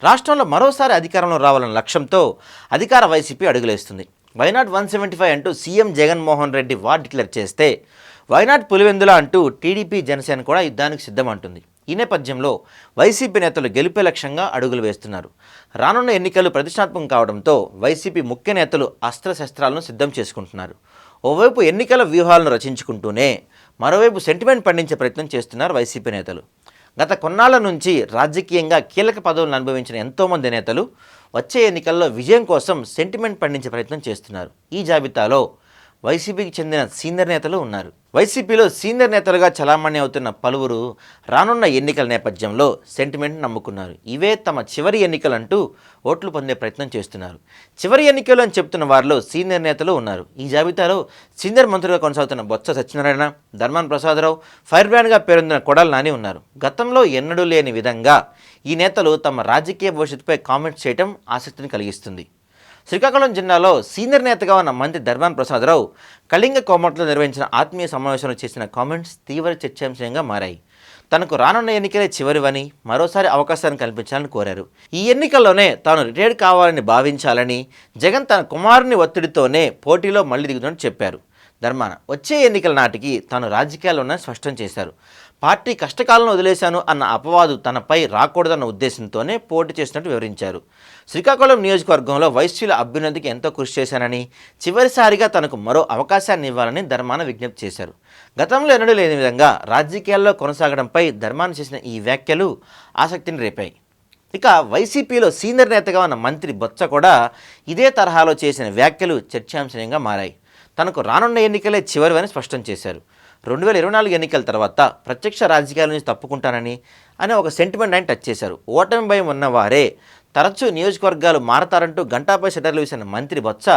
రాష్ట్రంలో మరోసారి అధికారంలో రావాలన్న లక్ష్యంతో అధికార వైసీపీ అడుగులేస్తుంది. వైనాట్ 175 అంటూ CM Jaganmohan Reddy war declare చేస్తే వైనాట్ పులివెందుల అంటూ టీడీపీ జనసేన కూడా యుద్ధానికి సిద్ధమంటుంది. ఈ నేపథ్యంలో వైసీపీ నేతలు గెలిపే లక్ష్యంగా అడుగులు వేస్తున్నారు. రానున్న ఎన్నికలు ప్రతిష్టాత్మకం కావడంతో వైసీపీ ముఖ్య నేతలు అస్త్రశస్త్రాలను సిద్ధం చేసుకుంటున్నారు. ఓవైపు ఎన్నికల వ్యూహాలను రచించుకుంటూనే మరోవైపు సెంటిమెంట్ పండించే ప్రయత్నం చేస్తున్నారు వైసీపీ నేతలు. గత కొన్నాళ్ల నుంచి రాజకీయంగా కీలక పదవులను అనుభవించిన ఎంతోమంది నేతలు వచ్చే ఎన్నికల్లో విజయం కోసం సెంటిమెంట్ పండించే ప్రయత్నం చేస్తున్నారు. ఈ జాబితాలో వైసీపీకి చెందిన సీనియర్ నేతలు ఉన్నారు. వైసీపీలో సీనియర్ నేతలుగా చలామణి అవుతున్న పలువురు రానున్న ఎన్నికల నేపథ్యంలో సెంటిమెంట్ నమ్ముకున్నారు. ఇవే తమ చివరి ఎన్నికలంటూ ఓట్లు పొందే ప్రయత్నం చేస్తున్నారు. చివరి ఎన్నికలు అని చెప్తున్న వారిలో సీనియర్ నేతలు ఉన్నారు. ఈ జాబితాలో సీనియర్ మంత్రులుగా కొనసాగుతున్న బొత్స సత్యనారాయణ, ధర్మాన ప్రసాదరావు, ఫైర్ బ్రాండ్గా పేరొందిన కొడాలి నాని ఉన్నారు. గతంలో ఎన్నడూ లేని విధంగా ఈ నేతలు తమ రాజకీయ భవిష్యత్తుపై కామెంట్స్ చేయడం ఆసక్తిని కలిగిస్తుంది. శ్రీకాకుళం జిల్లాలో సీనియర్ నేతగా ఉన్న మంత్రి ధర్మాన ప్రసాదరావు కళింగ కోమట్లో నిర్వహించిన ఆత్మీయ సమావేశంలో చేసిన కామెంట్స్ తీవ్ర చర్చాంశంగా మారాయి. తనకు రానున్న ఎన్నికలే చివరివని, మరోసారి అవకాశాన్ని కల్పించాలని కోరారు. ఈ ఎన్నికల్లోనే తాను రిటైర్డ్ కావాలని భావించాలని, జగన్ తన కుమారుని ఒత్తిడితోనే పోటీలో మళ్లీ దిగుతుందని చెప్పారు. ధర్మాన వచ్చే ఎన్నికల నాటికి తాను రాజకీయాల్లో ఉన్న స్పష్టం చేశారు. పార్టీ కష్టకాలను వదిలేశాను అన్న అపవాదు తనపై రాకూడదన్న ఉద్దేశంతోనే పోటీ చేసినట్టు వివరించారు. శ్రీకాకుళం నియోజకవర్గంలో వైశ్యుల అభ్యున్నతికి ఎంతో కృషి చేశానని, చివరిసారిగా తనకు మరో అవకాశాన్ని ఇవ్వాలని ధర్మాన విజ్ఞప్తి చేశారు. గతంలో ఎన్నడూ లేని విధంగా రాజకీయాల్లో కొనసాగడంపై ధర్మాన చేసిన ఈ వ్యాఖ్యలు ఆసక్తిని రేపాయి. ఇక వైసీపీలో సీనియర్ నేతగా ఉన్న మంత్రి బొత్స కూడా ఇదే తరహాలో చేసిన వ్యాఖ్యలు చర్చాంశంగా మారాయి. తనకు రానున్న ఎన్నికలే చివరివని స్పష్టం చేశారు. 2024 ఎన్నికల తర్వాత ప్రత్యక్ష రాజకీయాల నుంచి తప్పుకుంటానని ఒక సెంటిమెంట్ ఆయన టచ్ చేశారు. ఓటమి భయం ఉన్నవారే తరచూ నియోజకవర్గాలు మారతారంటూ గంటాపై సెటర్లు వేసిన మంత్రి బొత్స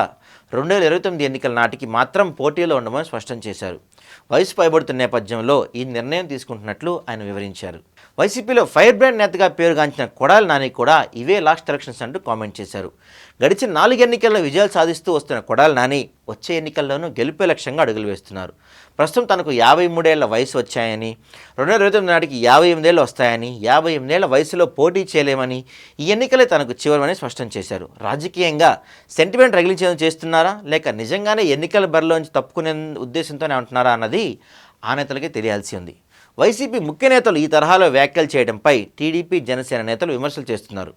2029 ఎన్నికల నాటికి మాత్రం పోటీలో ఉండమని స్పష్టం చేశారు. వయసు పైబడుతున్న నేపథ్యంలో ఈ నిర్ణయం తీసుకుంటున్నట్లు ఆయన వివరించారు. వైసీపీలో ఫైర్ బ్రాండ్ నేతగా పేరుగాంచిన కొడాలి నాని కూడా ఇవే లాస్ట్ ఎలక్షన్స్ అంటూ కామెంట్ చేశారు. గడిచిన 4 ఎన్నికల్లో విజయాలు సాధిస్తూ వస్తున్న కొడాలి నాని వచ్చే ఎన్నికల్లోనూ గెలిపే లక్ష్యంగా అడుగులు వేస్తున్నారు. ప్రస్తుతం తనకు 53 ఏళ్ల వయసు వచ్చాయని, 2029 నాటికి 58 ఏళ్ళు వస్తాయని, 58 ఏళ్ల వయసులో పోటీ చేయలేమని, ఈ ఎన్నికలే తనకు చివరమని స్పష్టం చేశారు. రాజకీయంగా సెంటిమెంట్ రగిలించేందుకు చేస్తున్నారా, లేక నిజంగానే ఎన్నికల బరిలోంచి తప్పుకునే ఉద్దేశంతోనే ఉంటున్నారా అన్నది ఆ నేతలకే తెలియాల్సి ఉంది. వైసీపీ ముఖ్య నేతలు ఈ తరహాలో వ్యాఖ్యలు చేయడంపై టీడీపీ, జనసేన నేతలు విమర్శలు చేస్తున్నారు.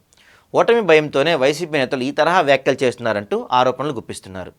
ఓటమి భయంతోనే వైసీపీ నేతలు ఈ తరహా వ్యాఖ్యలు చేస్తున్నారంటూ ఆరోపణలు గుప్పిస్తున్నారు.